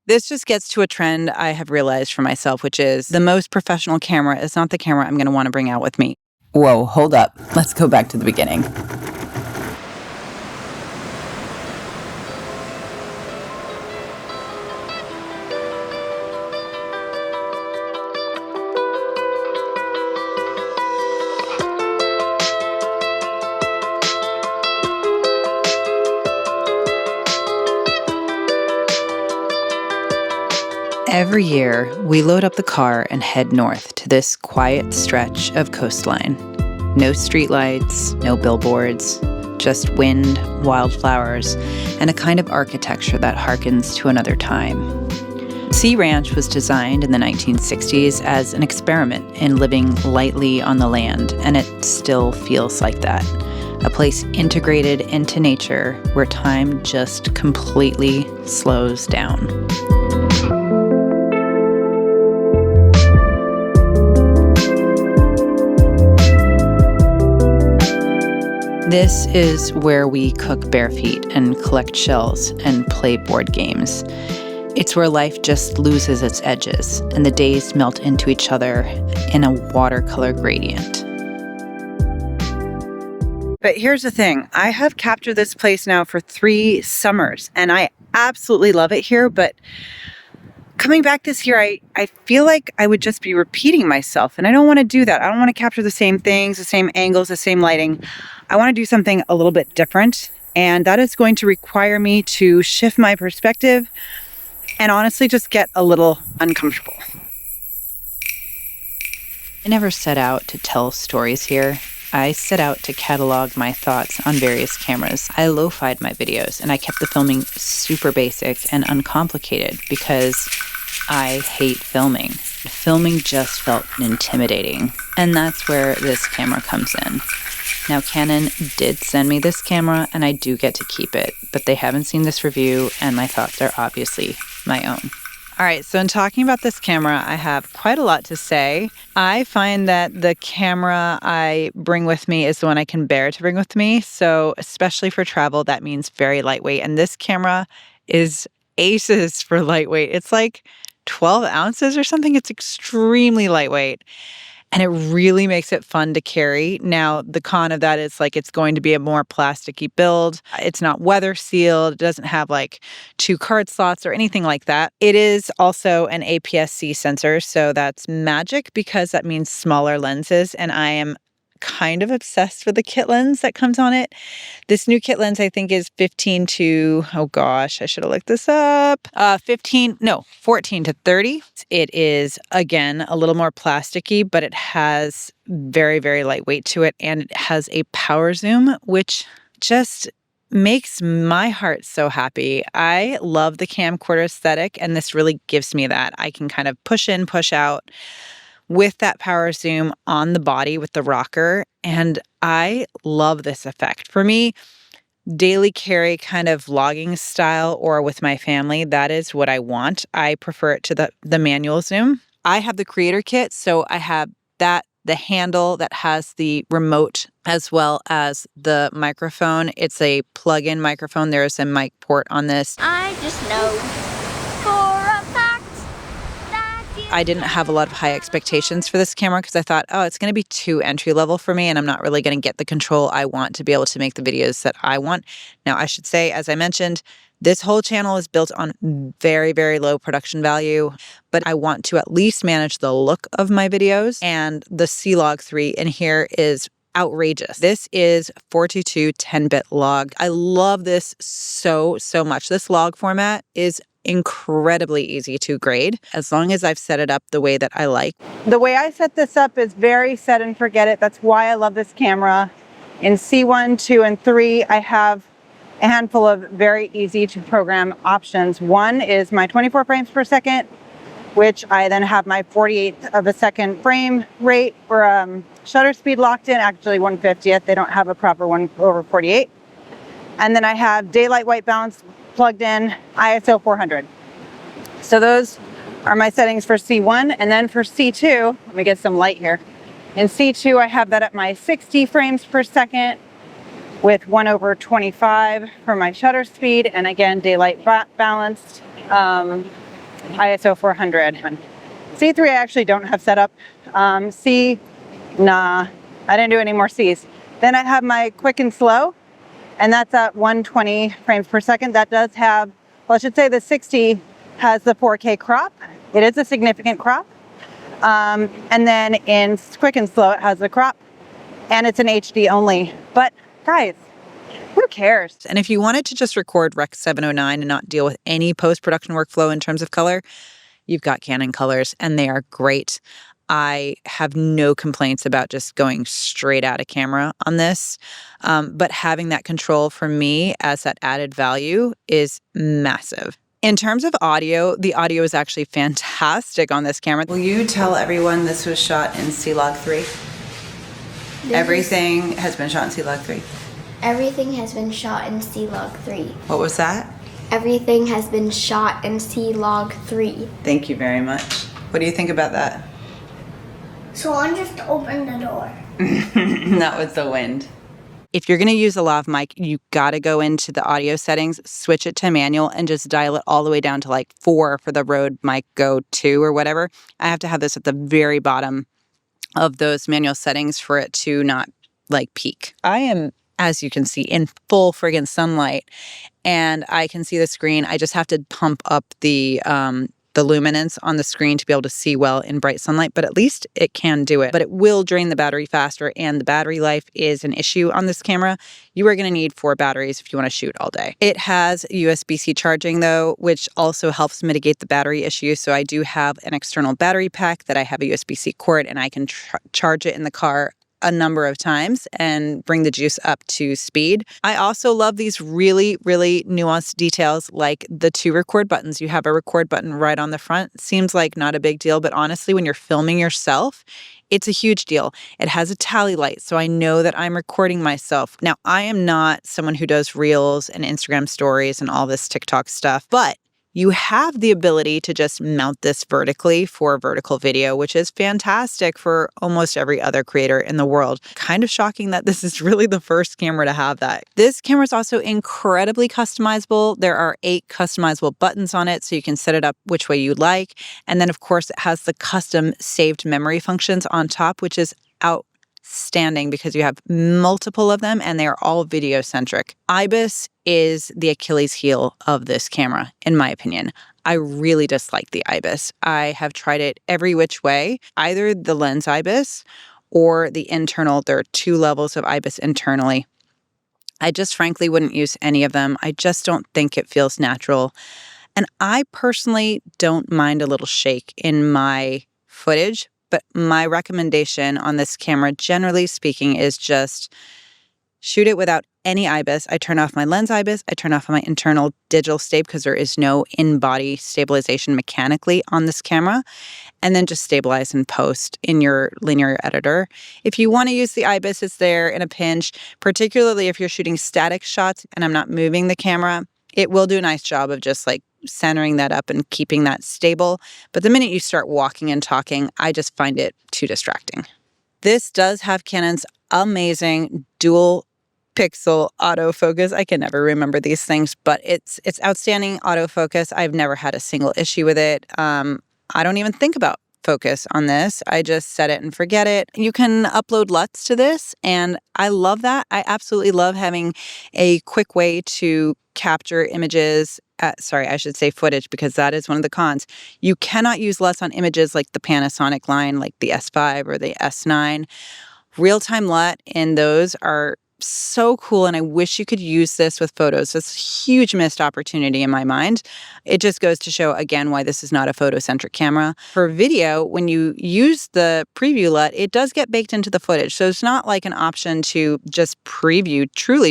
This just gets to a trend I have realized for myself, which is the most professional camera is not the camera I'm going to want to bring out with me. Whoa, hold up. Let's go back to the beginning. Every year, we load up the car and head north to this quiet stretch of coastline. No streetlights, no billboards, just wind, wildflowers, and a kind of architecture that harkens to another time. Sea Ranch was designed in the 1960s as an experiment in living lightly on the land, and it still feels like that. A place integrated into nature where time just completely slows down. This is where we cook bare feet and collect shells and play board games. It's where life just loses its edges and the days melt into each other in a watercolor gradient. But here's the thing. I have captured this place now for 3 summers and I absolutely love it here, but coming back this year, I feel like I would just be repeating myself, and I don't want to do that. I don't want to capture the same things, the same angles, the same lighting. I want to do something a little bit different, and that is going to require me to shift my perspective and honestly just get a little uncomfortable. I never set out to tell stories here. I set out to catalog my thoughts on various cameras. I lo-fied my videos, and I kept the filming super basic and uncomplicated because I hate filming. Filming just felt intimidating, and that's where this camera comes in. Now, Canon did send me this camera, and I do get to keep it, but they haven't seen this review, and my thoughts are obviously my own. All right, so in talking about this camera, I have quite a lot to say. I find that the camera I bring with me is the one I can bear to bring with me. So especially for travel, that means very lightweight. And this camera is aces for lightweight. It's like 12 ounces or something. It's extremely lightweight. And it really makes it fun to carry. Now, the con of that is like it's going to be a more plasticky build. It's not weather sealed. It doesn't have like 2 card slots or anything like that. It is also an APS-C sensor, so that's magic because that means smaller lenses, and I am kind of obsessed with the kit lens that comes on it. This new kit lens, I think, is 14 to 30. It is, again, a little more plasticky, but it has very, very lightweight to it, and it has a power zoom, which just makes my heart so happy. I love the camcorder aesthetic, and this really gives me that. I can kind of push in, push out with that power zoom on the body with the rocker, and I love this effect. For me, daily carry kind of vlogging style or with my family, that is what I want. I prefer it to the manual zoom. I have the creator kit, so I have that, the handle that has the remote as well as the microphone. It's a plug-in microphone. There's a mic port on this. I just know for a fact that I didn't have a lot of high expectations for this camera because I thought, oh, it's going to be too entry level for me and I'm not really going to get the control I want to be able to make the videos that I want. Now, I should say, as I mentioned, this whole channel is built on very, very low production value, but I want to at least manage the look of my videos, and the C-Log 3 in here is outrageous. This is 422 10-bit log. I love this so much. This log format is incredibly easy to grade as long as I've set it up the way that I like. The way I set this up is very set and forget it. That's why I love this camera. In C1, 2, and 3, I have a handful of very easy to program options. One is my 24 frames per second, which I then have my 48th of a second frame rate for shutter speed locked in, actually 1/50th. They don't have a proper one over 48. And then I have daylight white balance plugged in, ISO 400. So those are my settings for C1. And then for C2, let me get some light here. In C2, I have that at my 60 frames per second with 1/25 for my shutter speed. And again, daylight balanced. ISO 400. C3 I actually don't have set up. C, nah, I didn't do any more Cs. Then I have my quick and slow, and that's at 120 frames per second. That does have, well, I should say the 60 has the 4K crop. It is a significant crop. And then in quick and slow, it has the crop, and it's an HD only. But guys, who cares? And if you wanted to just record Rec 709 and not deal with any post-production workflow in terms of color, you've got Canon colors, and they are great. I have no complaints about just going straight out of camera on this. But having that control for me as that added value is massive. In terms of audio, the audio is actually fantastic on this camera. Will you tell everyone this was shot in C-Log 3? Everything has been shot in C-Log 3. Everything has been shot in C-Log 3. What was that? Everything has been shot in C-Log 3. Thank you very much. What do you think about that? Someone just opened the door. That was the wind. If you're going to use a lav mic, you got to go into the audio settings, switch it to manual, and just dial it all the way down to like 4 for the Rode Mic Go 2 or whatever. I have to have this at the very bottom of those manual settings for it to not like peak. I am, as you can see, in full friggin' sunlight, and I can see the screen. I just have to pump up the luminance on the screen to be able to see well in bright sunlight, but at least it can do it. But it will drain the battery faster, and the battery life is an issue on this camera. You are going to need 4 batteries if you want to shoot all day. It has USB-C charging though, which also helps mitigate the battery issue. So I do have an external battery pack that I have a USB-C cord, and I can charge it in the car a number of times and bring the juice up to speed. I also love these really, really nuanced details like the 2 record buttons. You have a record button right on the front. Seems like not a big deal, but honestly, when you're filming yourself, it's a huge deal. It has a tally light, so I know that I'm recording myself. Now, I am not someone who does reels and Instagram stories and all this TikTok stuff, but you have the ability to just mount this vertically for vertical video, which is fantastic for almost every other creator in the world. Kind of shocking that this is really the first camera to have that. This camera is also incredibly customizable. There are 8 customizable buttons on it, so you can set it up which way you like. And then, of course, it has the custom saved memory functions on top, which is outstanding because you have multiple of them and they are all video centric. IBIS is the Achilles heel of this camera, in my opinion. I really dislike the IBIS. I have tried it every which way, either the lens IBIS or the internal. There are 2 levels of IBIS internally. I just frankly wouldn't use any of them. I just don't think it feels natural. And I personally don't mind a little shake in my footage, but my recommendation on this camera, generally speaking, is just shoot it without any IBIS. I turn off my lens IBIS. I turn off my internal digital stabilizer because there is no in-body stabilization mechanically on this camera. And then just stabilize in post in your linear editor. If you want to use the IBIS, it's there in a pinch, particularly if you're shooting static shots and I'm not moving the camera. It will do a nice job of just like centering that up and keeping that stable. But the minute you start walking and talking, I just find it too distracting. This does have Canon's amazing dual pixel autofocus. I can never remember these things, but it's outstanding autofocus. I've never had a single issue with it. I don't even think about focus on this. I just set it and forget it. You can upload LUTs to this, and I love that. I absolutely love having a quick way to capture images. I should say footage, because that is one of the cons. You cannot use LUTs on images like the Panasonic line, like the S5 or the S9. Real-time LUT in those are so cool, and I wish you could use this with photos. It's a huge missed opportunity in my mind. It just goes to show, again, why this is not a photocentric camera. For video, when you use the preview LUT, it does get baked into the footage. So it's not like an option to just truly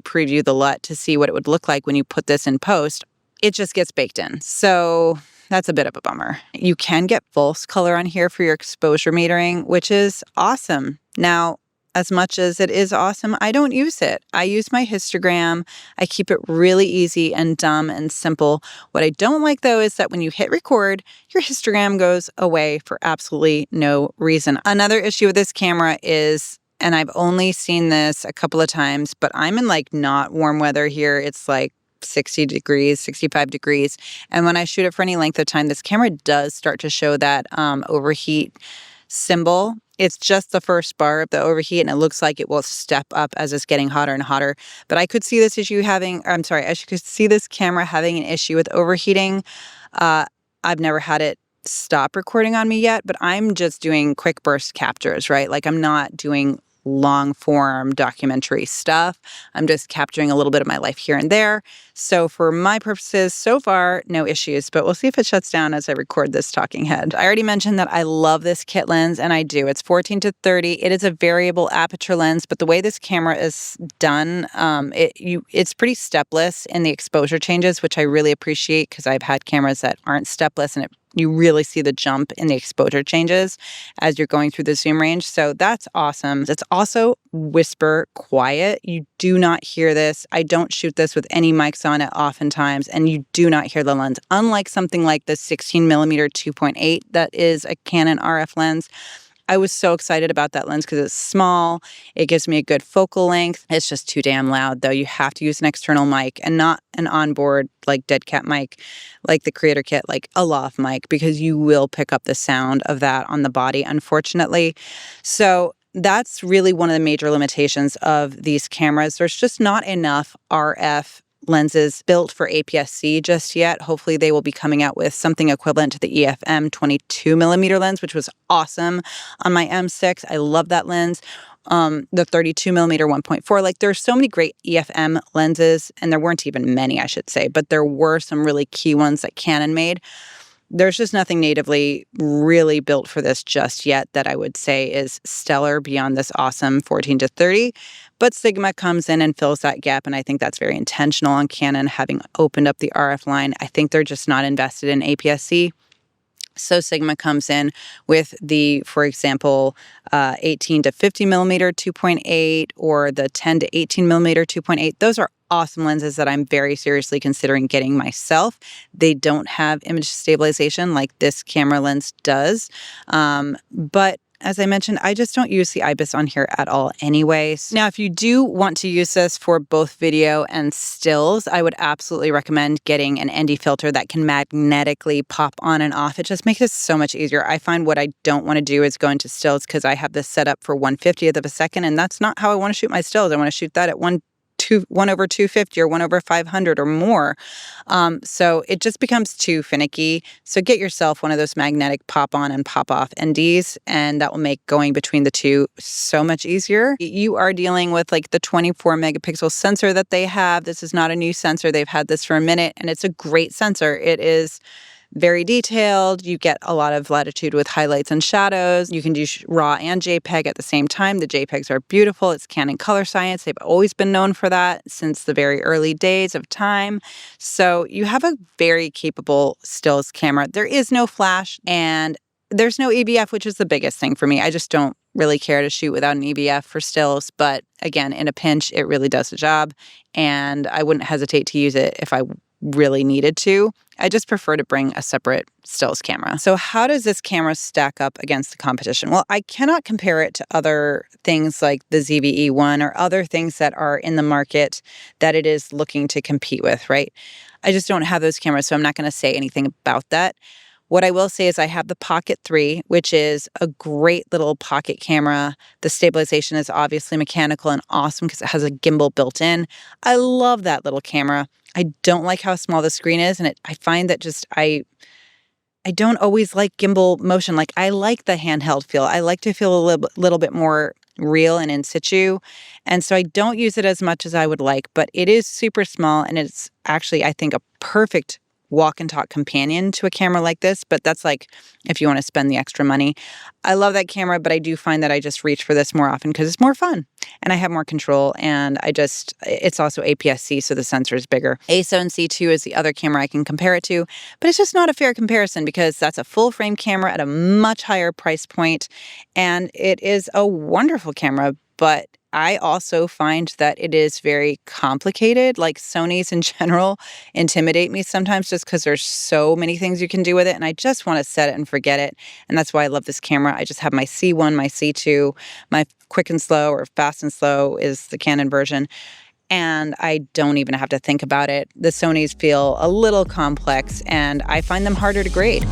preview the LUT to see what it would look like when you put this in post. It just gets baked in. So that's a bit of a bummer. You can get false color on here for your exposure metering, which is awesome. Now, as much as it is awesome, I don't use it. I use my histogram. I keep it really easy and dumb and simple. What I don't like, though, is that when you hit record, your histogram goes away for absolutely no reason. Another issue with this camera is, and I've only seen this a couple of times, but I'm in like not warm weather here. It's like 60 degrees, 65 degrees. And when I shoot it for any length of time, this camera does start to show that overheat symbol. It's just the first bar of the overheat, and it looks like it will step up as it's getting hotter and hotter. But I could see this I could see this camera having an issue with overheating. I've never had it stop recording on me yet, but I'm just doing quick burst captures, right? Like I'm not doing long form documentary stuff. I'm just capturing a little bit of my life here and there. So for my purposes, so far, no issues, but we'll see if it shuts down as I record this talking head. I already mentioned that I love this kit lens, and I do. It's 14-30. It is a variable aperture lens, but the way this camera is done, it's pretty stepless in the exposure changes, which I really appreciate because I've had cameras that aren't stepless, and you really see the jump in the exposure changes as you're going through the zoom range. So that's awesome. It's also whisper quiet. You do not hear this. I don't shoot this with any mics on it oftentimes, and you do not hear the lens. Unlike something like the 16mm 2.8 that is a Canon RF lens, I was so excited about that lens because it's small. It gives me a good focal length. It's just too damn loud, though. You have to use an external mic and not an onboard, like dead cat mic, like the Creator Kit, like a lav mic, because you will pick up the sound of that on the body, unfortunately. So that's really one of the major limitations of these cameras. There's just not enough RF lenses built for APS-C just yet. Hopefully they will be coming out with something equivalent to the EFM 22mm lens, which was awesome on my M6. I love that lens. The 32mm 1.4. Like there's so many great EFM lenses, and there weren't even many, I should say, but there were some really key ones that Canon made. There's just nothing natively really built for this just yet that I would say is stellar beyond this awesome 14-30. But Sigma comes in and fills that gap, and I think that's very intentional on Canon having opened up the RF line. I think they're just not invested in APS-C. So Sigma comes in with the, for example, 18-50mm 2.8 or the 10-18mm 2.8. Those are awesome lenses that I'm very seriously considering getting myself. They don't have image stabilization like this camera lens does. But as I mentioned, I just don't use the IBIS on here at all anyways. Now, if you do want to use this for both video and stills, I would absolutely recommend getting an ND filter that can magnetically pop on and off. It just makes it so much easier. I find what I don't want to do is go into stills because I have this set up for 1/50th of a second, and that's not how I want to shoot my stills. I want to shoot that at 1/250 or 1/500 or more. So it just becomes too finicky. So get yourself one of those magnetic pop on and pop off NDs, and that will make going between the two so much easier. You are dealing with like the 24 megapixel sensor that they have. This is not a new sensor. They've had this for a minute, and it's a great sensor. It is very detailed. You get a lot of latitude with highlights and shadows. You can do RAW and JPEG at the same time. The JPEGs are beautiful. It's Canon Color Science. They've always been known for that since the very early days of time. So you have a very capable stills camera. There is no flash, and there's no EBF, which is the biggest thing for me. I just don't really care to shoot without an EBF for stills. But again, in a pinch, it really does the job, and I wouldn't hesitate to use it if I really needed to. I just prefer to bring a separate stills camera. So how does this camera stack up against the competition? Well, I cannot compare it to other things like the ZVE1 or other things that are in the market that it is looking to compete with, right? I just don't have those cameras, so I'm not going to say anything about that. What I will say is I have the Pocket 3, which is a great little pocket camera. The stabilization is obviously mechanical and awesome because it has a gimbal built in. I love that little camera. I don't like how small the screen is, and I find that just I don't always like gimbal motion. Like I like the handheld feel. I like to feel a little bit more real and in situ. And so I don't use it as much as I would like, but it is super small, and it's actually, I think, a perfect walk and talk companion to a camera like this, but that's like if you want to spend the extra money. I love that camera, but I do find that I just reach for this more often because it's more fun and I have more control, and it's also APS-C, so the sensor is bigger. A7C2 is the other camera I can compare it to, but it's just not a fair comparison because that's a full frame camera at a much higher price point, and it is a wonderful camera, but I also find that it is very complicated. Like Sony's in general intimidate me sometimes just because there's so many things you can do with it, and I just want to set it and forget it. And that's why I love this camera. I just have my C1, my C2, my quick and slow or fast and slow is the Canon version. and I don't even have to think about it. The Sonys feel a little complex, and I find them harder to grade.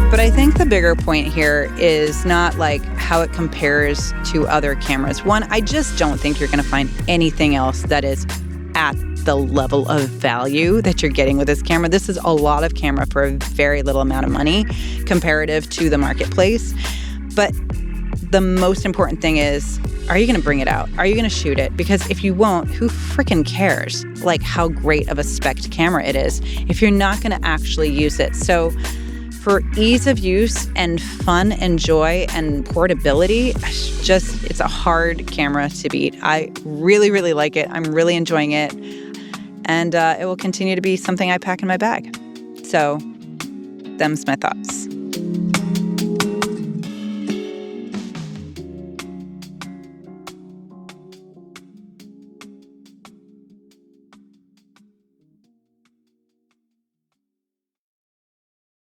But I think the bigger point here is not like how it compares to other cameras. One, I just don't think you're going to find anything else that is at the level of value that you're getting with this camera. This is a lot of camera for a very little amount of money comparative to the marketplace. But the most important thing is, are you going to bring it out? Are you going to shoot it? Because if you won't, who freaking cares like how great of a spec'd camera it is if you're not going to actually use it? So for ease of use and fun and joy and portability, it's a hard camera to beat. I really, really like it. I'm really enjoying it. And it will continue to be something I pack in my bag. So them's my thoughts.